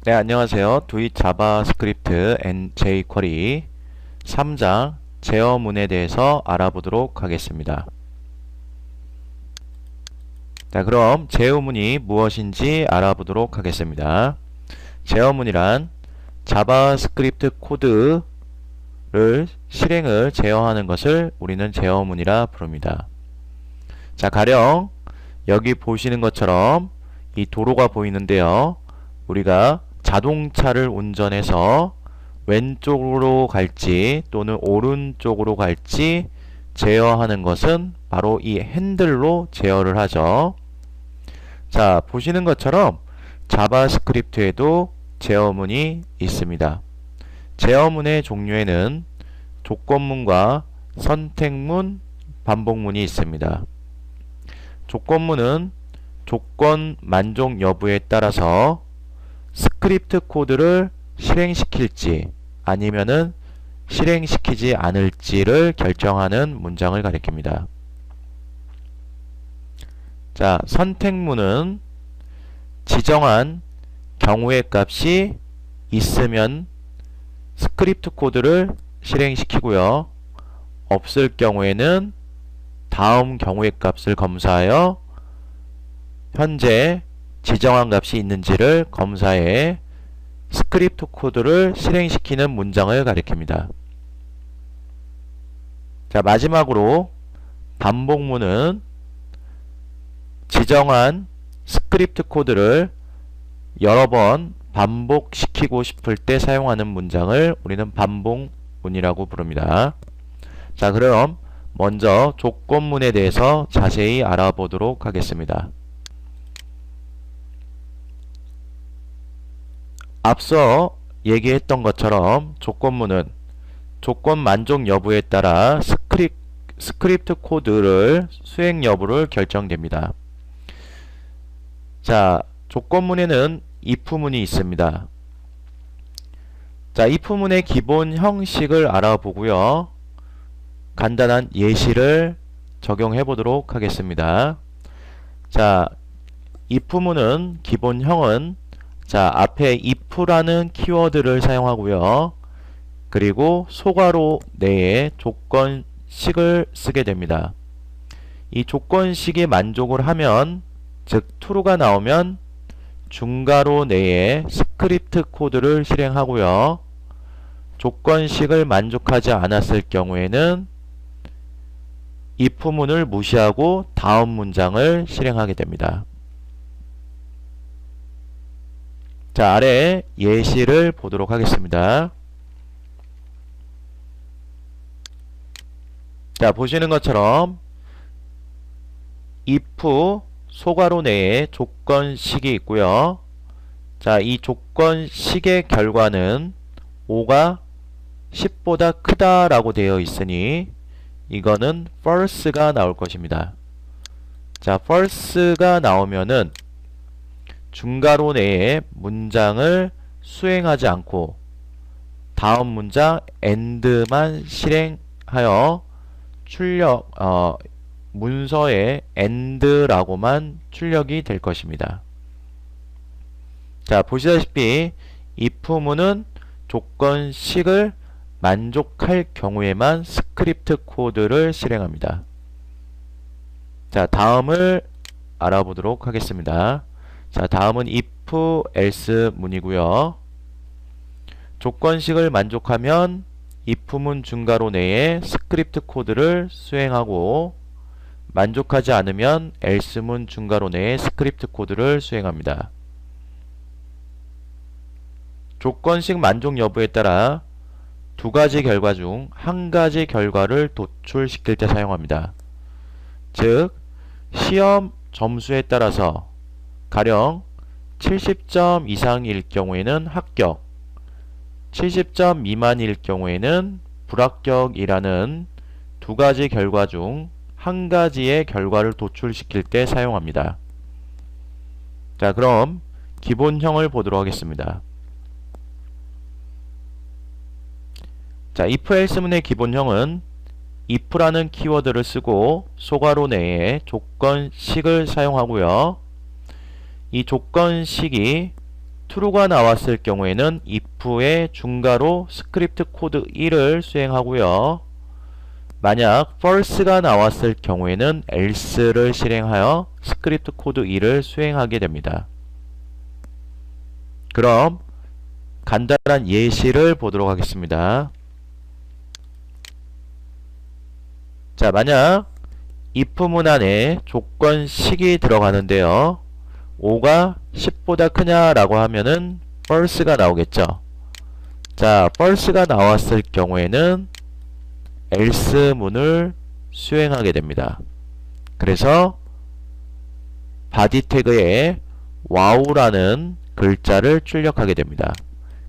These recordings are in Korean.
네, 안녕하세요. 도입 자바스크립트 and jQuery 3장 제어문에 대해서 알아보도록 하겠습니다. 자, 그럼 제어문이 무엇인지 알아보도록 하겠습니다. 제어문이란 자바스크립트 코드를 실행을 제어하는 것을 우리는 제어문이라 부릅니다. 자, 가령 여기 보시는 것처럼 이 도로가 보이는데요. 우리가 자동차를 운전해서 왼쪽으로 갈지 또는 오른쪽으로 갈지 제어하는 것은 바로 이 핸들로 제어를 하죠. 자, 보시는 것처럼 자바스크립트에도 제어문이 있습니다. 제어문의 종류에는 조건문과 선택문, 반복문이 있습니다. 조건문은 조건 만족 여부에 따라서 스크립트 코드를 실행시킬지 아니면은 실행시키지 않을지를 결정하는 문장을 가리킵니다. 자, 선택문은 지정한 경우의 값이 있으면 스크립트 코드를 실행시키고요. 없을 경우에는 다음 경우의 값을 검사하여 현재 지정한 값이 있는지를 검사해 스크립트 코드를 실행시키는 문장을 가리킵니다. 자, 마지막으로 반복문은 지정한 스크립트 코드를 여러 번 반복시키고 싶을 때 사용하는 문장을 우리는 반복문이라고 부릅니다. 자, 그럼 먼저 조건문에 대해서 자세히 알아보도록 하겠습니다. 앞서 얘기했던 것처럼 조건문은 조건 만족 여부에 따라 스크립트 코드를 수행 여부를 결정됩니다. 자, 조건문에는 if문이 있습니다. 자, if문의 기본 형식을 알아보고요. 간단한 예시를 적용해 보도록 하겠습니다. 자, if문은 기본형은 자, 앞에 if라는 키워드를 사용하고요. 그리고 소괄호 내에 조건식을 쓰게 됩니다. 이 조건식이 만족을 하면, 즉 true가 나오면 중괄호 내에 스크립트 코드를 실행하고요. 조건식을 만족하지 않았을 경우에는 if문을 무시하고 다음 문장을 실행하게 됩니다. 자, 아래 예시를 보도록 하겠습니다. 자, 보시는 것처럼 if 소괄호 내에 조건식이 있고요. 자, 이 조건식의 결과는 5가 10보다 크다라고 되어 있으니 이거는 false가 나올 것입니다. 자, false가 나오면은 중괄호 내에 문장을 수행하지 않고 다음 문장 and만 실행하여 문서에 and라고만 출력이 될 것입니다. 자, 보시다시피 if문은 조건식을 만족할 경우에만 스크립트 코드를 실행합니다. 자, 다음을 알아보도록 하겠습니다. 자, 다음은 if else 문이고요. 조건식을 만족하면 if문 중괄호 내에 스크립트 코드를 수행하고 만족하지 않으면 else문 중괄호 내에 스크립트 코드를 수행합니다. 조건식 만족 여부에 따라 두 가지 결과 중 한 가지 결과를 도출시킬 때 사용합니다. 즉, 시험 점수에 따라서 가령 70점 이상일 경우에는 합격, 70점 미만일 경우에는 불합격이라는 두 가지 결과 중 한 가지의 결과를 도출시킬 때 사용합니다. 자, 그럼 기본형을 보도록 하겠습니다. 자, if else문의 기본형은 if라는 키워드를 쓰고 소괄호 내에 조건식을 사용하고요. 이 조건식이 true가 나왔을 경우에는 if의 중괄호 스크립트 코드 1을 수행하고요. 만약 false가 나왔을 경우에는 else를 실행하여 스크립트 코드 2를 수행하게 됩니다. 그럼 간단한 예시를 보도록 하겠습니다. 자, 만약 if문 안에 조건식이 들어가는데요. 5가 10보다 크냐라고 하면은 false가 나오겠죠. 자, false가 나왔을 경우에는 else 문을 수행하게 됩니다. 그래서 body 태그에 wow라는 글자를 출력하게 됩니다.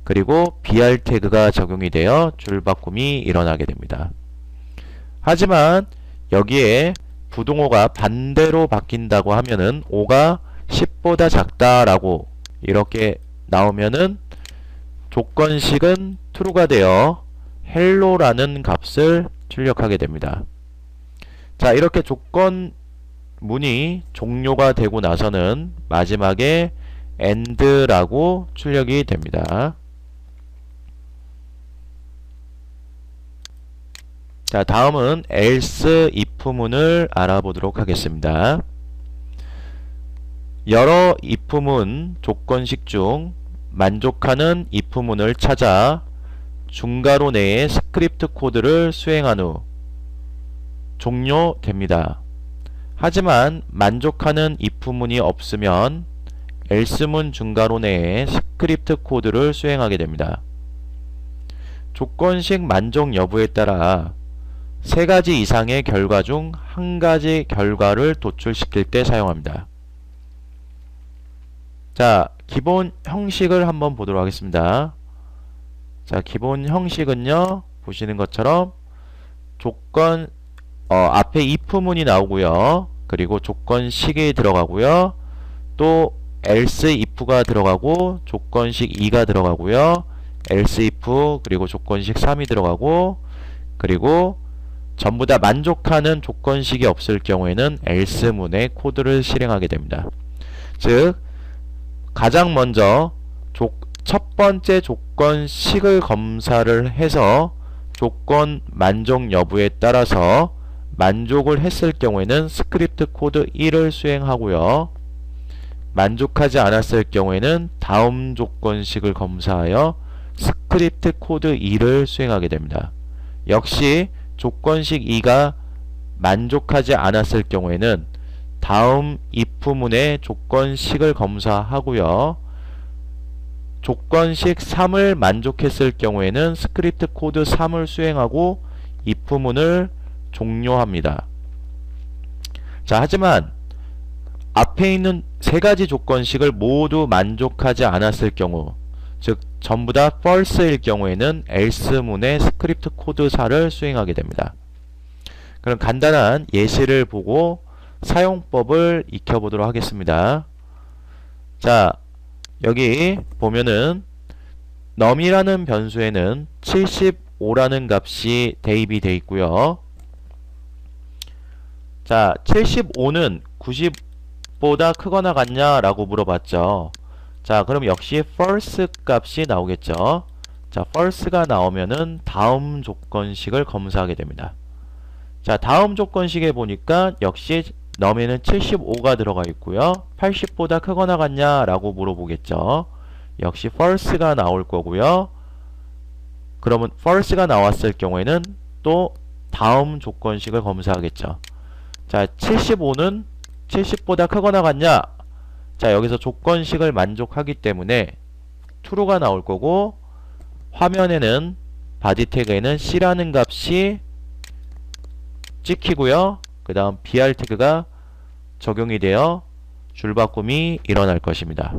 그리고 br 태그가 적용이 되어 줄바꿈이 일어나게 됩니다. 하지만 여기에 부동호가 반대로 바뀐다고 하면은 5가 10보다 작다라고 이렇게 나오면은 조건식은 true가 되어 hello라는 값을 출력하게 됩니다. 자, 이렇게 조건문이 종료가 되고 나서는 마지막에 end라고 출력이 됩니다. 자, 다음은 else if문을 알아보도록 하겠습니다. 여러 if문 조건식 중 만족하는 if문을 찾아 중괄호 내에 스크립트 코드를 수행한 후 종료됩니다. 하지만 만족하는 if문이 없으면 else문 중괄호 내에 스크립트 코드를 수행하게 됩니다. 조건식 만족 여부에 따라 3가지 이상의 결과 중 1가지 결과를 도출시킬 때 사용합니다. 자, 기본 형식을 한번 보도록 하겠습니다. 자, 기본 형식은요, 보시는 것처럼 조건 앞에 if문이 나오고요. 그리고 조건식이 들어가고요. 또 else if가 들어가고 조건식 2가 들어가고요. else if 그리고 조건식 3이 들어가고 그리고 전부 다 만족하는 조건식이 없을 경우에는 else문의 코드를 실행하게 됩니다. 즉 가장 먼저 첫 번째 조건식을 검사를 해서 조건 만족 여부에 따라서 만족을 했을 경우에는 스크립트 코드 1을 수행하고요. 만족하지 않았을 경우에는 다음 조건식을 검사하여 스크립트 코드 2를 수행하게 됩니다. 역시 조건식 2가 만족하지 않았을 경우에는 다음 if문의 조건식을 검사하고요. 조건식 3을 만족했을 경우에는 스크립트 코드 3을 수행하고 if문을 종료합니다. 자, 하지만 앞에 있는 3가지 조건식을 모두 만족하지 않았을 경우, 즉 전부 다 false일 경우에는 else문의 스크립트 코드 4를 수행하게 됩니다. 그럼 간단한 예시를 보고 사용법을 익혀보도록 하겠습니다. 자, 여기 보면은 num이라는 변수에는 75라는 값이 대입이 되어 있고요. 자, 75는 90보다 크거나 같냐 라고 물어봤죠. 자, 그럼 역시 false 값이 나오겠죠. 자, false가 나오면은 다음 조건식을 검사하게 됩니다. 자, 다음 조건식에 보니까 역시 num에는 75가 들어가 있고요. 80보다 크거나 같냐 라고 물어보겠죠. 역시 false가 나올 거고요. 그러면 false가 나왔을 경우에는 또 다음 조건식을 검사하겠죠. 자, 75는 70보다 크거나 같냐? 자, 여기서 조건식을 만족하기 때문에 true가 나올 거고, 화면에는 body 태그에는 c라는 값이 찍히고요. 그 다음 br 태그가 적용이 되어 줄바꿈이 일어날 것입니다.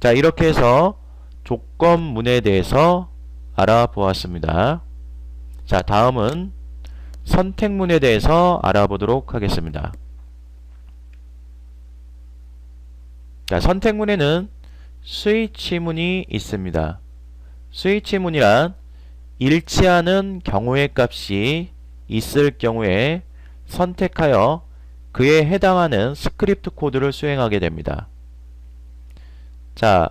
자, 이렇게 해서 조건문에 대해서 알아보았습니다. 자, 다음은 선택문에 대해서 알아보도록 하겠습니다. 자, 선택문에는 스위치문이 있습니다. 스위치문이란 일치하는 경우의 값이 있을 경우에 선택하여 그에 해당하는 스크립트 코드를 수행하게 됩니다. 자,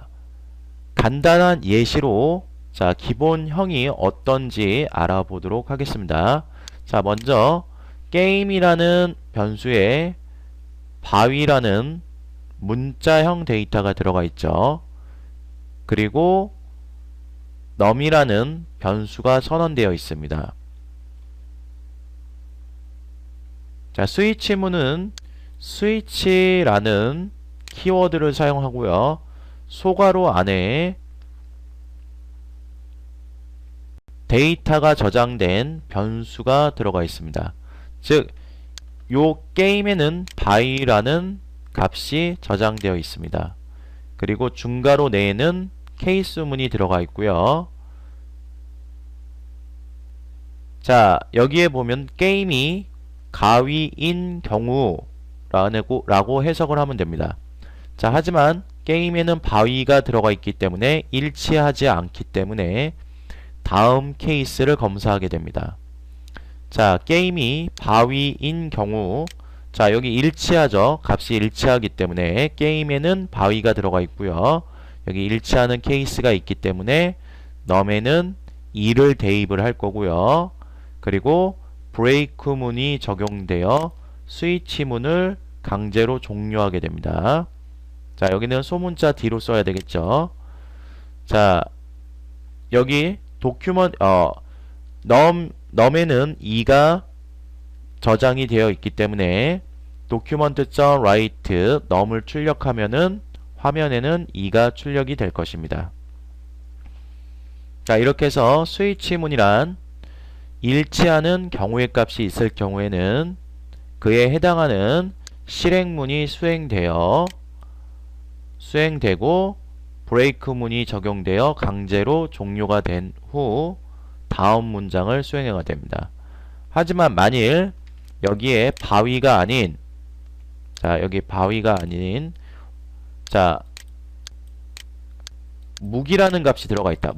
간단한 예시로 자, 기본형이 어떤지 알아보도록 하겠습니다. 자, 먼저 게임이라는 변수에 바위라는 문자형 데이터가 들어가 있죠. 그리고 num이라는 변수가 선언되어 있습니다. 자, 스위치문은 스위치라는 키워드를 사용하고요. 소괄호 안에 데이터가 저장된 변수가 들어가 있습니다. 즉, 요 게임에는 바이라는 값이 저장되어 있습니다. 그리고 중괄호 내에는 케이스문이 들어가 있고요. 자, 여기에 보면 게임이 가위인 경우라고 해석을 하면 됩니다. 자, 하지만 게임에는 바위가 들어가 있기 때문에 일치하지 않기 때문에 다음 케이스를 검사하게 됩니다. 자, 게임이 바위인 경우, 자, 여기 일치하죠. 값이 일치하기 때문에 게임에는 바위가 들어가 있고요. 여기 일치하는 케이스가 있기 때문에 num에는 2를 대입을 할 거고요. 그리고 브레이크 문이 적용되어 스위치 문을 강제로 종료하게 됩니다. 자, 여기는 소문자 D로 써야 되겠죠. 자, 여기 num에는 2가 저장이 되어 있기 때문에 document.write num을 출력하면은 화면에는 2가 출력이 될 것입니다. 자, 이렇게 해서 스위치문이란 일치하는 경우의 값이 있을 경우에는 그에 해당하는 실행문이 수행되고 브레이크문이 적용되어 강제로 종료가 된 후 다음 문장을 수행해야 됩니다. 하지만 만일 여기에 바위가 아닌, 자, 여기 바위가 아닌, 자, 묵이라는 값이 들어가 있다.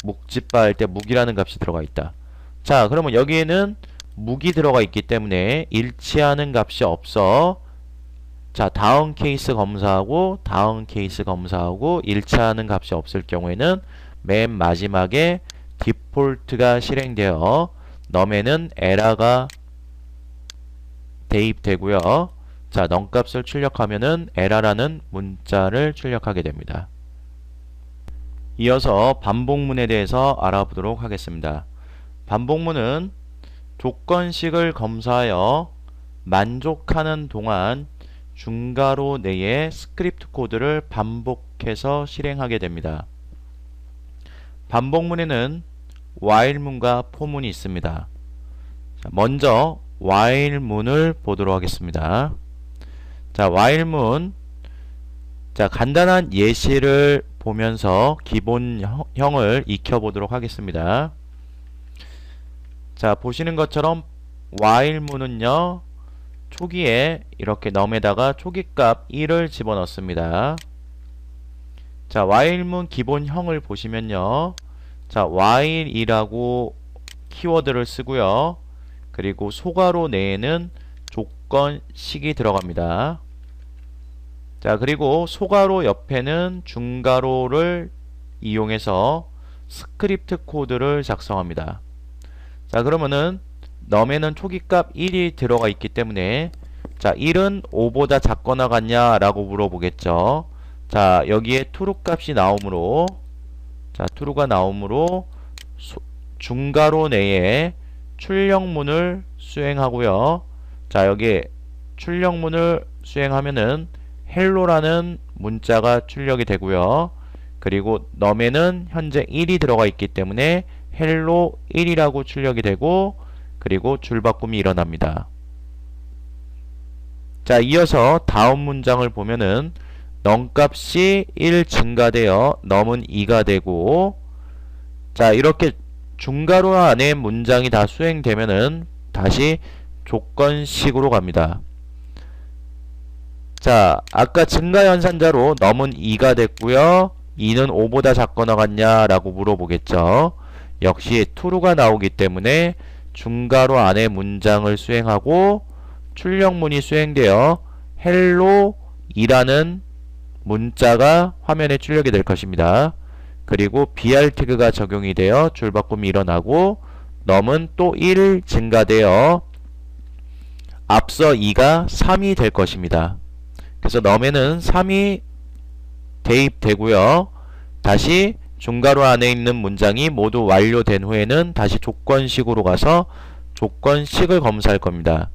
묵집바 할 때 묵이라는 값이 들어가 있다. 자, 그러면 여기에는 묵이 들어가 있기 때문에 일치하는 값이 없어. 자, 다음 케이스 검사하고 다음 케이스 검사하고 일치하는 값이 없을 경우에는 맨 마지막에 디폴트가 실행되어 num에는 에러가 대입되고요. 자, num 값을 출력하면은 에러라는 문자를 출력하게 됩니다. 이어서 반복문에 대해서 알아보도록 하겠습니다. 반복문은 조건식을 검사하여 만족하는 동안 중괄호 내에 스크립트 코드를 반복해서 실행하게 됩니다. 반복문에는 while문과 for문이 있습니다. 자, 먼저 while문을 보도록 하겠습니다. 자, while문, 자, 간단한 예시를 보면서 기본형을 익혀보도록 하겠습니다. 자, 보시는 것처럼 while문은요, 초기에 이렇게 num에다가 초기값 1을 집어넣습니다. 자, while문 기본형을 보시면요, 자, while이라고 키워드를 쓰고요. 그리고 소괄호 내에는 조건식이 들어갑니다. 자, 그리고 소괄호 옆에는 중괄호를 이용해서 스크립트 코드를 작성합니다. 자, 그러면은 num에는 초기값 1이 들어가 있기 때문에, 자, 1은 5보다 작거나 같냐 라고 물어보겠죠. 자, 여기에 true 값이 나오므로, 자, true가 나오므로 중괄호 내에 출력문을 수행하고요. 자, 여기에 출력문을 수행하면은 hello라는 문자가 출력이 되고요. 그리고 num에는 현재 1이 들어가 있기 때문에 hello 1이라고 출력이 되고, 그리고 줄바꿈이 일어납니다. 자, 이어서 다음 문장을 보면은 num 값이 1 증가되어 num은 2가 되고, 자, 이렇게 중괄호 안에 문장이 다 수행되면은 다시 조건식으로 갑니다. 자, 아까 증가연산자로 num은 2가 됐고요. 2는 5보다 작거나 같냐 라고 물어보겠죠. 역시 true가 나오기 때문에 중괄호 안에 문장을 수행하고 출력문이 수행되어 hello 2라는 문자가 화면에 출력이 될 것입니다. 그리고 BR 태그가 적용이 되어 줄바꿈이 일어나고 넘은 또 1 증가되어 앞서 2가 3이 될 것입니다. 그래서 넘에는 3이 대입되고요. 다시 중괄호 안에 있는 문장이 모두 완료된 후에는 다시 조건식으로 가서 조건식을 검사할 겁니다.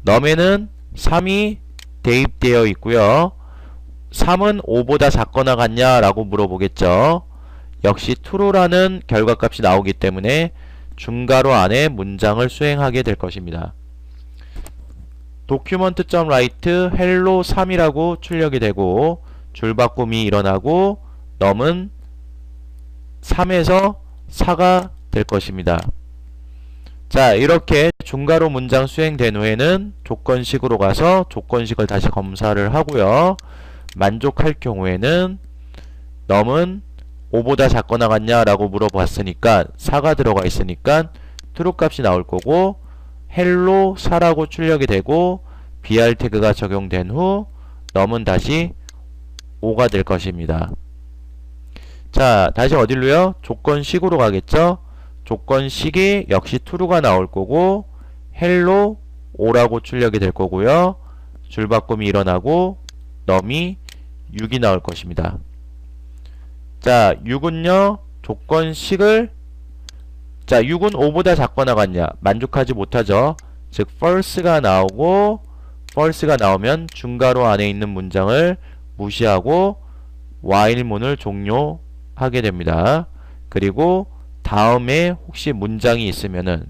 넘에는 3이 대입되어 있고요. 3은 5보다 작거나 같냐 라고 물어보겠죠. 역시 true라는 결과값이 나오기 때문에 중괄호 안에 문장을 수행하게 될 것입니다. document.write hello 3이라고 출력이 되고 줄바꿈이 일어나고 넘은 3에서 4가 될 것입니다. 자, 이렇게 중괄호 문장 수행된 후에는 조건식으로 가서 조건식을 다시 검사를 하고요. 만족할 경우에는 넘은 5보다 작거나 같냐 라고 물어봤으니까 4가 들어가 있으니까 true 값이 나올 거고 hello 4라고 출력이 되고 BR 태그가 적용된 후 넘은 다시 5가 될 것입니다. 자, 다시 어디로요? 조건식으로 가겠죠? 조건식이 역시 true가 나올 거고 hello 5라고 출력이 될 거고요. 줄바꿈이 일어나고 넘이 6이 나올 것입니다. 자, 6은요. 조건식을 자, 6은 5보다 작거나 같냐? 만족하지 못하죠. 즉 false가 나오고 false가 나오면 중괄호 안에 있는 문장을 무시하고 while문을 종료하게 됩니다. 그리고 다음에 혹시 문장이 있으면은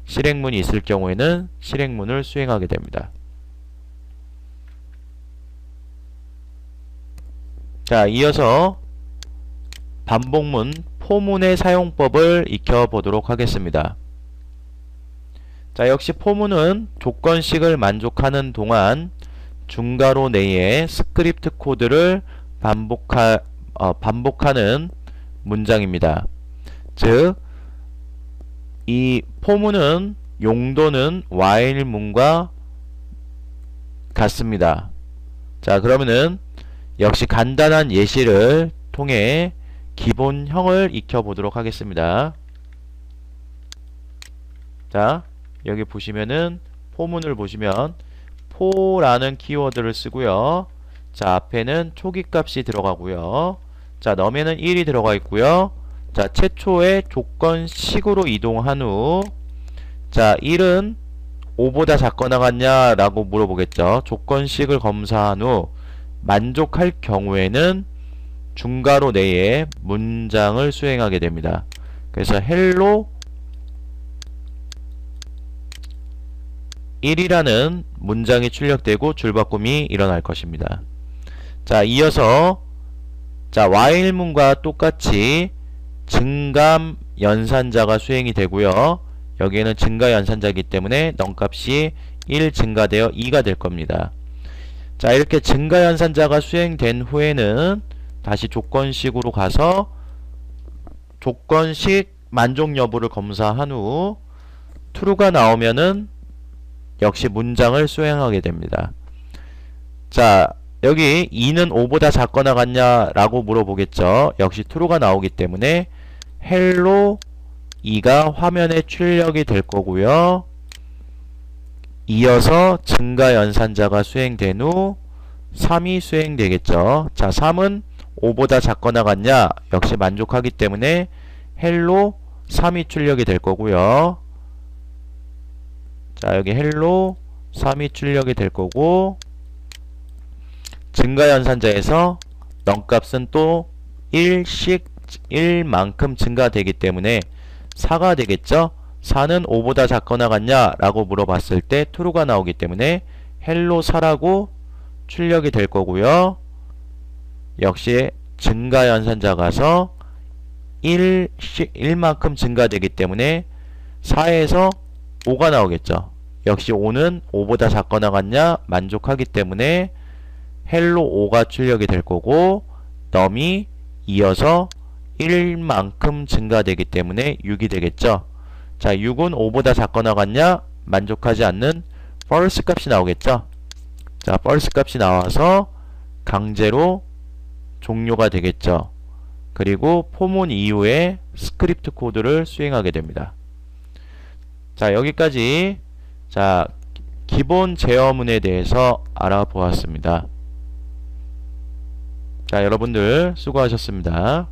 실행문이 있을 경우에는 실행문을 수행하게 됩니다. 자, 이어서 반복문 포문의 사용법을 익혀보도록 하겠습니다. 자, 역시 포문은 조건식을 만족하는 동안 중괄호 내에 스크립트 코드를 반복하는 문장입니다. 즉, 이 포문은 용도는 while문과 같습니다. 자, 그러면은 역시 간단한 예시를 통해 기본형을 익혀보도록 하겠습니다. 자, 여기 보시면은 포문을 보시면 포라는 키워드를 쓰고요. 자, 앞에는 초기값이 들어가고요. 자, 넘에는 1이 들어가 있고요. 자, 최초의 조건식으로 이동한 후 자, 1은 5보다 작거나 같냐 라고 물어보겠죠. 조건식을 검사한 후 만족할 경우에는 중괄호 내에 문장을 수행하게 됩니다. 그래서 hello 1이라는 문장이 출력되고 줄바꿈이 일어날 것입니다. 자, 이어서 자, while문과 똑같이 증감 연산자가 수행이 되고요. 여기에는 증가 연산자이기 때문에 넘값이 1 증가되어 2가 될 겁니다. 자, 이렇게 증가 연산자가 수행된 후에는 다시 조건식으로 가서 조건식 만족 여부를 검사한 후 true가 나오면은 역시 문장을 수행하게 됩니다. 자, 여기 2는 5보다 작거나 같냐 라고 물어보겠죠. 역시 true가 나오기 때문에 hello 2가 화면에 출력이 될 거고요. 이어서 증가 연산자가 수행된 후 3이 수행되겠죠. 자, 3은 5보다 작거나 같냐? 역시 만족하기 때문에 hello 3이 출력이 될 거고요. 자, 여기 hello 3이 출력이 될 거고 증가 연산자에서 넘값은 또 1만큼 증가되기 때문에 4가 되겠죠. 4는 5보다 작거나 같냐? 라고 물어봤을 때 true가 나오기 때문에 hello 4라고 출력이 될 거고요. 역시 증가 연산자 가서 1만큼 증가되기 때문에 4에서 5가 나오겠죠. 역시 5는 5보다 작거나 같냐? 만족하기 때문에 hello 5가 출력이 될 거고 넘이 이어서 1만큼 증가되기 때문에 6이 되겠죠. 자, 6은 5보다 작거나 같냐? 만족하지 않는 false 값이 나오겠죠. 자, false 값이 나와서 강제로 종료가 되겠죠. 그리고 포문 이후에 스크립트 코드를 수행하게 됩니다. 자, 여기까지 자, 기본 제어문에 대해서 알아보았습니다. 자, 여러분들 수고하셨습니다.